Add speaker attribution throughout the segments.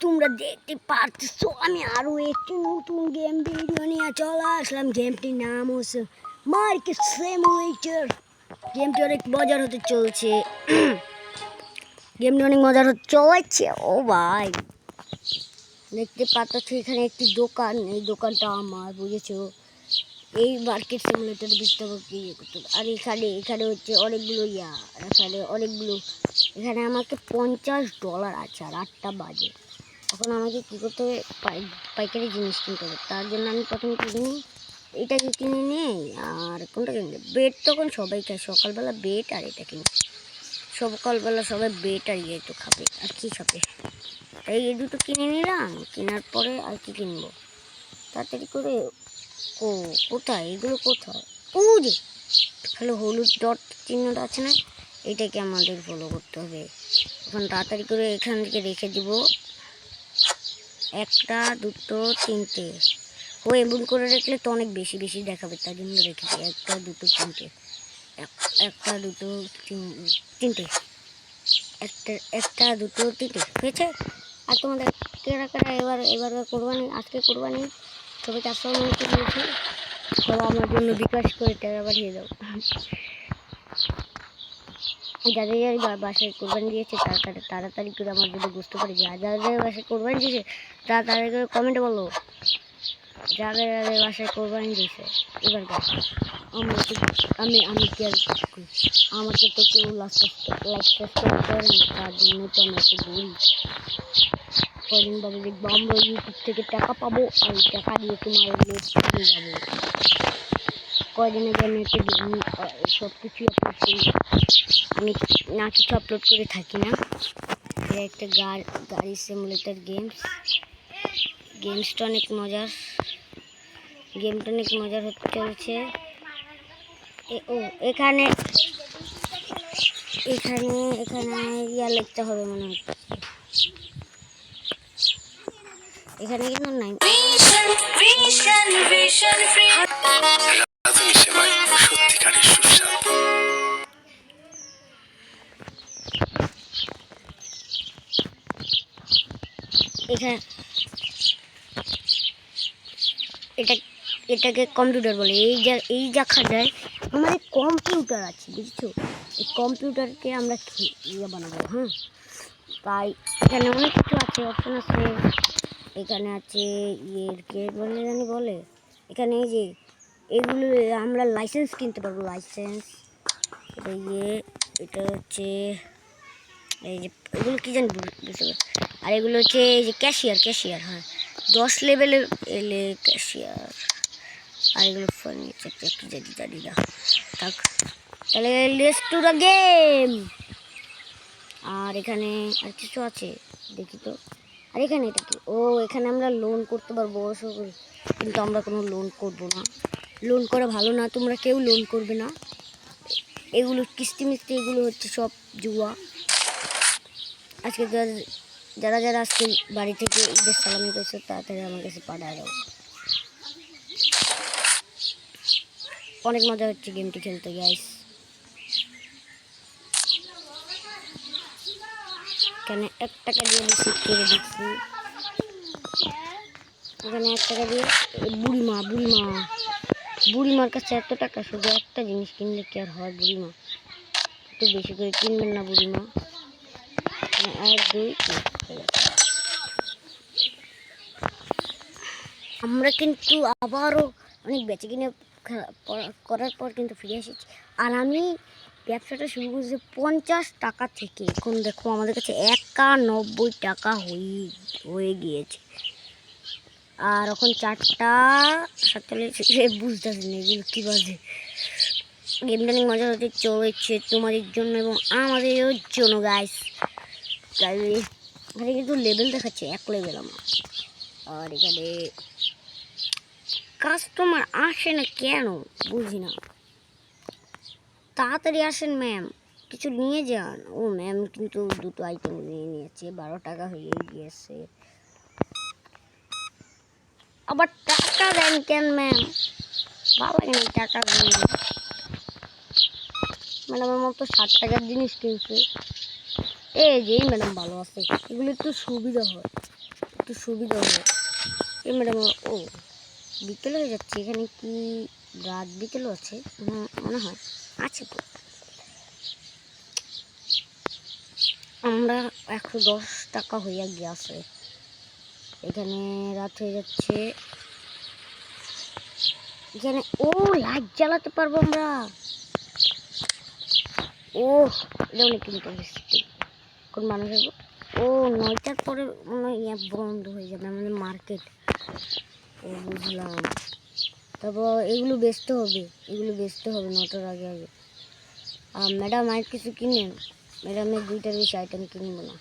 Speaker 1: তোমরা দেখতে পারতেছো আমি আরো একটি নতুন গেম ভিডিও নিয়ে চলে আসলাম। গেমটির নাম হচ্ছে মার্কেট সিমুলেটর। গেমটি অনেক মজার হতে চলছে। গেমটি অনেক মজার হতে চলেছে। ও ভাই দেখতে পাচ্ছ এখানে একটি দোকান, এই দোকানটা আমার, বুঝেছো? এই মার্কেট সিমুলেটর দিতে হবে কি আর এখানে হচ্ছে অনেকগুলো এখানে আমাকে $50 আছে আর 8টা বাজে। এখন আমাকে কী করতে হবে, পাইকারি জিনিস কিনতে হবে। তার জন্য আমি প্রথমে কিনে নিই, এটাকে কিনে নেই। আর কোনটা কিনবে? বেড তখন সবাই খায় সকালবেলা, বেড আর এটা কিনে সকালবেলা সবাই বেড আর ইয়ে তো খাবে, আর কি খাবে। তাই এই দুটো কিনে নিলাম। কেনার পরে আর কি কিনবো তাড়াতাড়ি করে। কোথায় এগুলো, কোথায়? ও যে হ্যালো, হলুদ ডট চিহ্নটা আছে না, এটাকে আমাদের ফলো করতে হবে। এখন তাড়াতাড়ি করে এখান থেকে রেখে দিব। 1টা 2টো 3টে। ও এমন করে রাখলে তো অনেক বেশি বেশি দেখাবে, তার জন্য রেখেছি 1টা 2টো 3টে। 1টা 2টো 3টে, 1টা 2টো 3টে হয়েছে। আর তোমাদের কেরা কেরা এবার কোরবানি, আজকে কোরবানি, সবাইকে আসসালামু আলাইকুম বলছি। সবাই আমার জন্য বিকাশ করে টাকা পাঠিয়ে দাও। যাদের বাসায় কোরবানি দিয়েছে তারা তাড়াতাড়ি করে আমার যদি বুঝতে পারে, যাদের বাসায় কোরবানি দিয়েছে তারা তাড়াতাড়ি করে কমেন্টে বলো যাদের বাসায় কোরবানি দিয়েছে। এবার আমি কি আর আমাকে তো কেউ লাইক সাবস্ক্রাইব করে না, তার জন্য তো আমি একটু বলি। কদিন বাদে দেখবো আমরা ইউটিউব থেকে টাকা পাবো, আর এই টাকা দিয়ে তোমার নেট যাবো। কয়দিন আগে আমি সব কিছুই আপলোড করি, আমি না কিছু আপলোড করে থাকি না। একটা গাড়ি সিমুলেটর গেমসটা অনেক মজার, গেমটা অনেক মজার হতে চলছে। এখানে ইয়া লিখতে হবে মনে হচ্ছে, এখানে কিন্তু নাই। এটাকে কম্পিউটার বলে। এই দেখা যায় আমাদের কম্পিউটার আছে, বুঝছো? এই কম্পিউটারকে আমরা ইয়ে বানাবো। হ্যাঁ, তাই এখানে অনেক কিছু আছে, অপশন আছে। এখানে আছে কে বলে এখানে এই যে এগুলো আমরা লাইসেন্স কিনতে পারবো, লাইসেন্স। এটা হচ্ছে এই যে এগুলো কি জানি বুঝতে পারছি। আর এগুলো হচ্ছে এই যে ক্যাশিয়ার। হ্যাঁ, 10 লেভেলে এলে ক্যাশিয়ার। আর এগুলো ফার্নিচার কি জানি না। থাক, তাহলে লেটস টু দ্য গেম। আর এখানে আর কিছু আছে দেখি তো। আর এখানে এটা কি? ও, এখানে আমরা লোন করতে পারবো অবশ্য, কিন্তু আমরা কোনো লোন করবো না। লোন করা ভালো না, তোমরা কেউ লোন করবে না। এগুলো কিস্তি মিস্তি, এগুলো হচ্ছে সব জুয়া। আজকে যারা আজকে বাড়ি থেকে ঈদের সালামি করছে তাড়াতাড়ি আমার কাছে পাঠায় দাও। অনেক মজা হচ্ছে গেমটি খেলতে গাইস। এখানে 1 টাকা দিয়ে রিসিভ করে দিচ্ছি। এখানে 1 টাকা দিয়ে বুড়িমার কাছে এত টাকা, শুধু একটা জিনিস কিনলে কি আর হয়? বুড়িমা একটু বেশি করে কিনবেন না বুড়িমা। 1 2 3। আমরা কিন্তু আবারও অনেক বেঁচে কিনে করার পর কিন্তু ফিরে এসেছি। আর আমি ব্যবসাটা শুরু করেছি 50 টাকা থেকে। এখন দেখো আমাদের কাছে 91 টাকা হয়ে গিয়েছে। আর এখন 4টা 47 বুঝতেছি না এগুলো কী বাজে। গেমটা অনেক মজা হতে চলেছে তোমাদের জন্য এবং আমাদের জন্য গাইস। এখানে কিন্তু লেভেল দেখাচ্ছে 1 লেভেল আমার। আর এখানে কাস্টমার আসে না কেন বুঝি না। তাড়াতাড়ি আসেন ম্যাম, কিছু নিয়ে যান। ও ম্যাম কিন্তু 2টো আইটেম নিয়ে নিয়েছে, 12 টাকা হয়ে গিয়েছে। আবার টাকা দেন কেন ম্যাম? ভালো লাগে না টাকা দেন। ম্যাডামের মতো 60 টাকার জিনিস কিনছে। এই যে ম্যাডাম ভালো আছে, এগুলো একটু সুবিধা হয়। একটু সুবিধা হবে। এই ম্যাডাম, ও বিকেল হয়ে যাচ্ছে, এখানে কি রাত বিকেলও আছে? মনে হয় আছে তো। আমরা 110 টাকা হইয়া গিয়েছে, এখানে রাত হয়ে যাচ্ছে। এখানে লাইট জ্বালাতে পারবো আমরা। এটা অনেক ইন্টারেস্টিং। কোন মানুষ 9টার পরে মনে হয় বন্ধ হয়ে যাবে আমাদের মার্কেট। বুঝলাম। তারপর এগুলো বেচতে হবে, 9টার আগে আগে। ম্যাডাম আর কিছু কিনেন? ম্যাডামের 2টার বেশি আইটেম কিনবো না।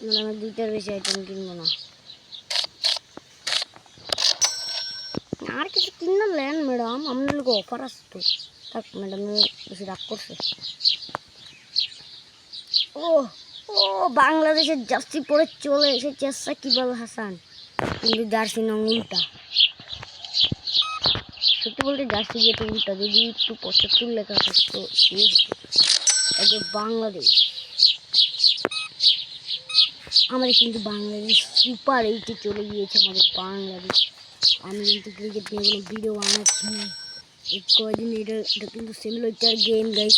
Speaker 1: ম্যাডামের 2টার বেশি আইটেম কিনবো না। আর কিছু কিনলেন ম্যাডাম? আপনার লোক অফার আসতো। থাক, ম্যাডাম বেশি রাগ করছে। বাংলাদেশের জার্সি পরে চলে এসেছে সাকিব আল হাসান, কিন্তু জার্সি নং উল্টা। সত্যি বলতে জার্সি যেটা উল্টা, যদি একটু 75 লেখা থাকতো হতো। বাংলাদেশ, আমাদের কিন্তু বাংলাদেশ সুপার 8-এ চলে গিয়েছে আমাদের বাংলাদেশ। আমি কিন্তু ক্রিকেট নিয়ে কোনো ভিডিও বানাচ্ছি কয়েকদিন। এটা কিন্তু সিমুলেটর গেম গাইস,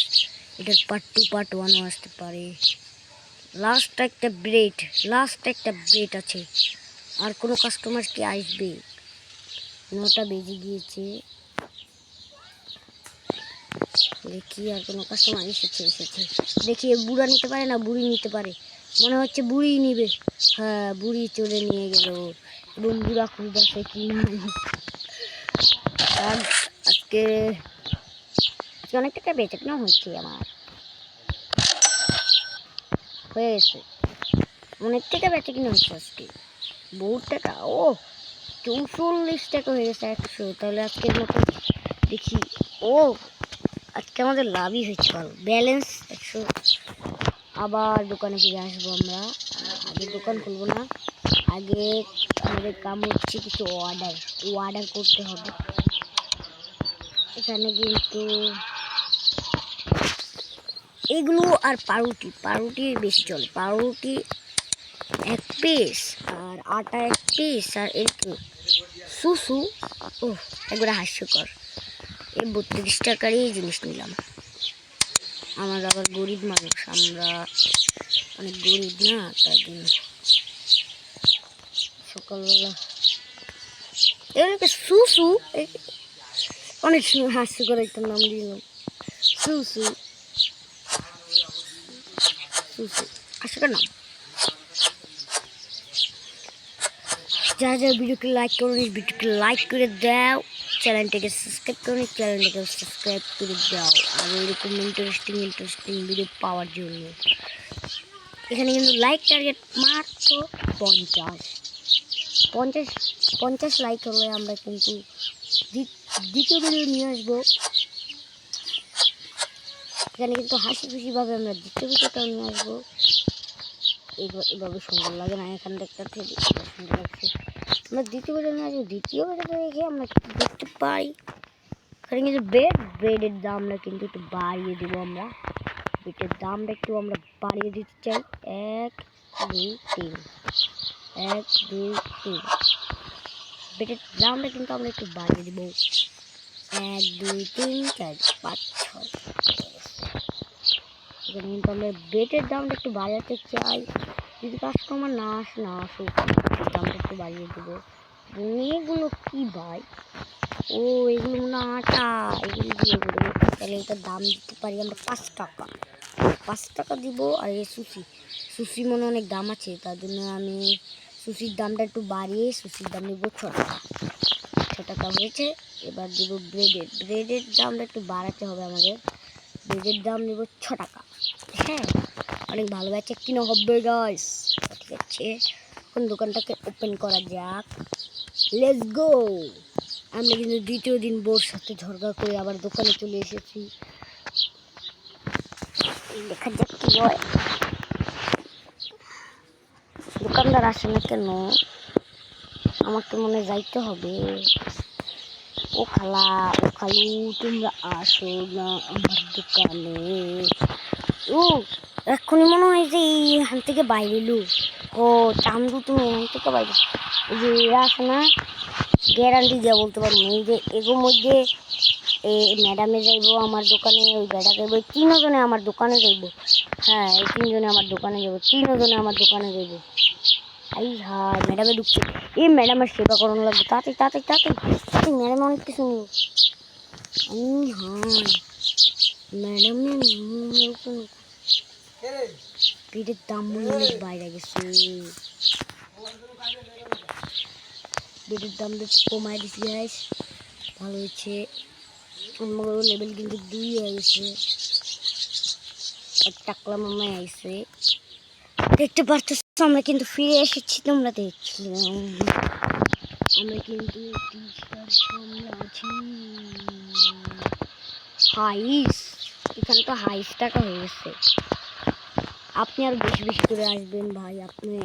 Speaker 1: এটার পার্ট 2 পার্ট 1ও আসতে পারে। লাস্ট একটা ব্রেড আছে। আর কোনো কাস্টমার কি আসবে? 9টা বেজে গিয়েছে, দেখি আর কোনো কাস্টমার এসেছে। দেখি বুড়া নিতে পারে না, বুড়ি নিতে পারে। মনে হচ্ছে বুড়ি নিবে। হ্যাঁ, বুড়ি চলে নিয়ে গেল। এবং বুড়া খুঁজছে কি না। আজকে অনেক টাকা বেচে কেন হচ্ছে আমার, হয়ে গেছে অনেক টাকা বেচে কিনা হচ্ছে আজকে, বহুত টাকা। 44 টাকা হয়ে গেছে 100। তাহলে আজকের মতো দেখি। আজকে আমাদের লাভই হয়েছে ভালো, ব্যালেন্স 100। আবার দোকানে ফিরে আসবো আমরা। আগে দোকান খুলবো না, আগে আমাদের কাম হচ্ছে কিছু অর্ডার করতে হবে। এখানে কিন্তু এগুলো আর পাউরুটি বেশি চলে। পাউরুটি 1 পিস, আর আটা 1 পিস, আর একটু সুসু। একবারে হাস্যকর। এই 32 টাকারই জিনিস নিলাম। আমরা আবার গরিব মানুষ, আমরা অনেক গরিব না, তার জন্য সকালবেলা সুসু অনেক হাস্যকর একটা নাম দিলাম, সুসু। হাস্যকর নাম। যারা ভিডিওকে লাইক করুন, ভিডিওকে লাইক করে দাও, চ্যানেলটাকে সাবস্ক্রাইব করুন, সাবস্ক্রাইব করে দাও। আর এরকম ইন্টারেস্টিং ভিডিও পাওয়ার জন্য এখানে কিন্তু লাইক টার্গেট মাত্র 50 লাইক হলে আমরা কিন্তু দ্বিতীয় ভিডিও নিয়ে আসবো। এখানে কিন্তু হাসি খুশিভাবে আমরা দ্বিতীয় ভিডিওটাও নিয়ে আসবো। এভাবে সুন্দর লাগে না? এখানে দেখতে সুন্দর লাগছে। আমরা দ্বিতীয় ভিডিও নিয়ে আসবো। দ্বিতীয় ভিডিওটা দেখে আমরা দেখতে পাই এখানে কিন্তু ব্রেডের দামটা কিন্তু একটু বাড়িয়ে দেবো আমরা। ব্রেডের দামটা একটু আমরা বাড়িয়ে দিতে চাই। 1 2 3 1 2 3। ব্রেডের দামটা কিন্তু আমরা একটু বাড়িয়ে দেবো। 1 2 3 4 5 6। এখানে কিন্তু আমরা ব্রেডের দামটা একটু বাড়াতে চাই। যদি কাস্টমার না আসুক, দামটা একটু বাড়িয়ে দেবো। এগুলো কি ভাই? এগুলো মনে আটা, এগুলো দিয়ে করবো। তাহলে এটার দাম দিতে পারি আমরা 5 টাকা দিব। আর এই সুশি মনে অনেক দাম আছে, তার জন্য আমি সুশির দামটা একটু বাড়িয়ে সুশির দাম নেবো 6 টাকা। 6 টাকা হয়েছে। এবার দেবো ব্রেডের দামটা একটু বাড়াতে হবে আমাদের। ব্রেডের দাম নেবো 6 টাকা। হ্যাঁ, অনেক ভালো আছে কিনা হবে গাইস। ঠিক আছে, এখন দোকানটাকে ওপেন করা যাক। Let's go. আমরা কিন্তু দ্বিতীয় দিন বোর সাথে ঝগড়া করে আবার দোকানে চলে এসেছি। দেখা যাক কি হয়। দোকানদার আসে না কেন? আমাকে মনে যাইতে হবে। ও খালু তোমরা আসো না আমার দোকানে। এক্ষুনি মনে হয় যে এইখান থেকে বাইরে এলো। ও চান্দু তুমি এখান থেকে বাইরে, এই যে এরা আছে না, গ্যারান্টি দিয়ে বলতে পারবো এই যে এগুলোর মধ্যে এই ম্যাডামে যাইবো আমার দোকানে, ওই বেড়া যাইবো, এই তিনজনে আমার দোকানে যাইবো। হ্যাঁ এই তিনজনে আমার দোকানে যাবো, তিনজনে আমার দোকানে যাইবো। এই হ্যাঁ ম্যাডামে ঢুকছে, এই ম্যাডামের সেবা করানো লাগবে, তাড়াতাড়ি তাড়াতাড়ি তাড়াতাড়ি তাড়াতাড়ি, ম্যাডাম অনেক কিছু নিব। হ্যাঁ ম্যাডামে পেটের দাম মনে অনেক বাইরে গেছে, পেটের দামটা একটু কমায় দিচ্ছি গাইস, ভালো হয়েছে। আমার লেভেল কিন্তু 2 হয়ে গেছে, এক টাকলা মামায় আইসে। দেখতে পারতেছ আমরা কিন্তু ফিরে এসেছি, তোমরা দেখছিলাম আমরা কিন্তু সামনে আছি। হাইস, এখানে তো হাইস টাকা হয়ে গেছে। আপনি আর বেশি বেশি করে আসবেন ভাই, আপনি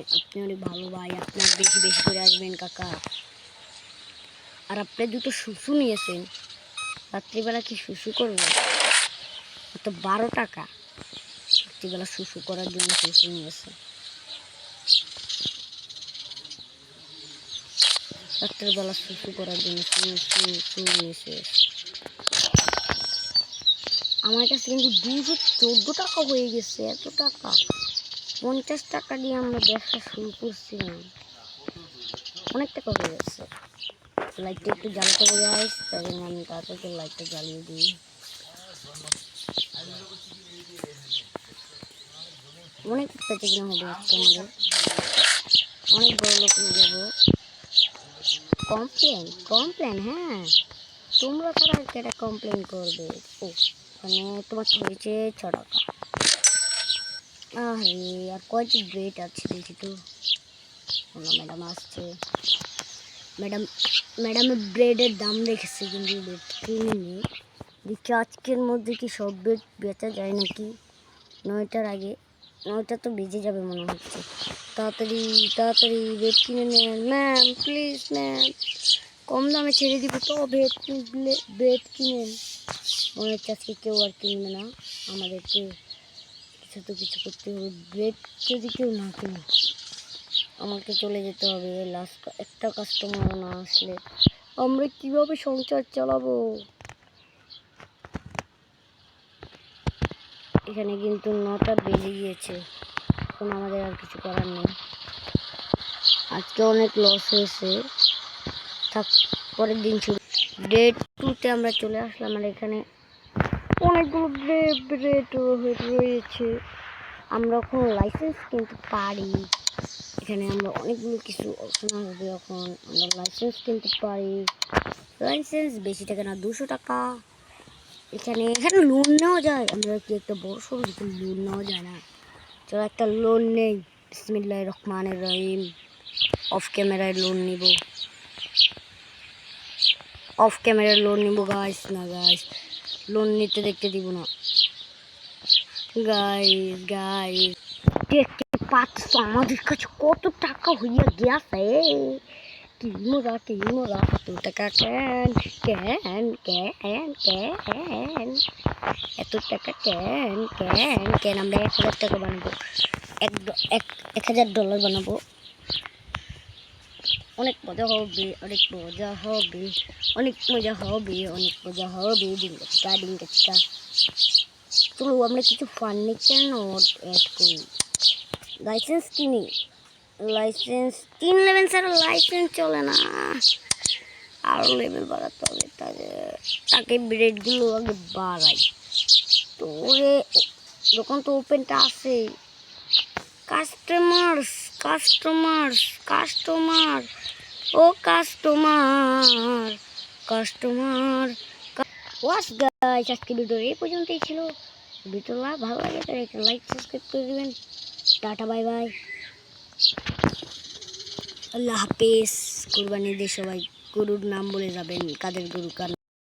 Speaker 1: অনেক ভালো ভাই, আপনি আর বেশি বেশি করে আসবেন কাকা। আর আপনি দুটো শুশু নিয়েছেন, রাত্রিবেলা কি শুশু করবেন? তো 12 টাকা রাত্রিবেলা শুশু করার জন্য শুশু নিয়েছে, রাত্রিবেলা শুশু করার জন্য শুশু নিয়েছে। আমার কাছে কিন্তু 214 টাকা হয়ে গেছে, এত টাকা। 50 টাকা দিয়ে আমরা ব্যবসা শুরু করছিলাম, অনেক টাকা হয়ে গেছে। লাইটটা একটু জ্বালাতে হবে গাইস, তাই জন্য আমি তাড়াতাড়ি লাইটটা জ্বালিয়ে দিই। অনেক প্রতিক্রিয়া হবে আজকে আমাদের, অনেক বড় লোক হয়ে যাবো। কমপ্লেন কমপ্লেন, হ্যাঁ তোমরা তারা কেটা কমপ্লেন করবে। ও মানে তোমার হয়েছে 6 টাকা। আরে আর কয়টি ব্রেড আছে দেখি তো, ম্যাডাম আসছে, ম্যাডামের ব্রেডের দাম দেখেছে কিন্তু ব্রেড কিনিনি। দেখি আজকের মধ্যে কি সব ব্রেড বেচা যায় নাকি, 9টার আগে। 9টা তো বেজে যাবে মনে হচ্ছে। তাড়াতাড়ি তাড়াতাড়ি ব্রেড কিনে নেন ম্যাম, প্লিজ ম্যাম, কম দামে ছেড়ে দিব তো, ব্রেড কিনেন। মনে হচ্ছে আজকে কেউ আর কিনবে না, আমাদেরকে কিছু তো কিছু করতে হবে। ব্রেড যদি কেউ না কিনে আমাকে চলে যেতে হবে, লাস্ট একটা কাস্টমার না আসলে আমরা কিভাবে সংসার চালাবো। এখানে কিন্তু 9টা বেজে গিয়েছে, এখন আমাদের আর কিছু করার নেই। আজকে অনেক লস হয়েছে, থাক পরের দিন শুরু। ডে 2তে আমরা চলে আসলাম, আর এখানে অনেকগুলো ব্রেড রয়েছে। আমরা এখন লাইসেন্স কিনতে পারি, এখানে আমরা অনেকগুলো কিছু অপশন হবে, এখন আমরা লাইসেন্স কিনতে পারি। লাইসেন্স বেশি টাকা না, 200 টাকা। এখানে লোন নেওয়া যায়, আমরা কি একটা বড় সড়ো দিকে লোন নেওয়া যায় না? চলো একটা লোন নেই, বিসমিল্লাহির রহমানির রহিম। অফ ক্যামেরায় লোন নিব, অফ ক্যামেরায় লোন নিব গাইস। না গাইস লোন নিতে দেখতে দিব না গাইস। গাইস দেখতে পাচ্ছ আমাদের কাছে কত টাকা হইয়া গেছে, কি মজা, কত টাকা কেন কেন কেন কেন, এত টাকা কেন কেন কেন। আমরা 1000 টাকা বানাবো, 1000 ডলার বানাবো, অনেক মজা হবে, অনেক মজা হবে, অনেক মজা হবে, অনেক মজা হবে। ডিঙ্গা ডিঙ্গা। চলো আমরা কিছু ফার্নিচার নোট অ্যাড করি, লাইসেন্স কিনি। লাইসেন্স 3 লেভেল ছাড়া লাইসেন্স চলে না, আরও লেভেল বাড়াতে হবে। তাকে ব্রেডগুলো আগে বাড়াই তো, ওরে দোকান তো ওপেনটা আছে। কাস্টমার্স কাস্টমার্স কাস্টমার, ও কাস্টমার কাস্টমার। ওয়াস গাইস, আজকে ভিডিও এই পর্যন্তই ছিল। ভিডিওটা ভালো লাগে তাহলে একটা লাইক সাবস্ক্রাইব করে দেবেন। টাটা বাই বাই, আল্লাহ হাফেজ। কুরবানি দিয়ে সবাই গরুর নাম বলে যাবেন, কাদের গরু কার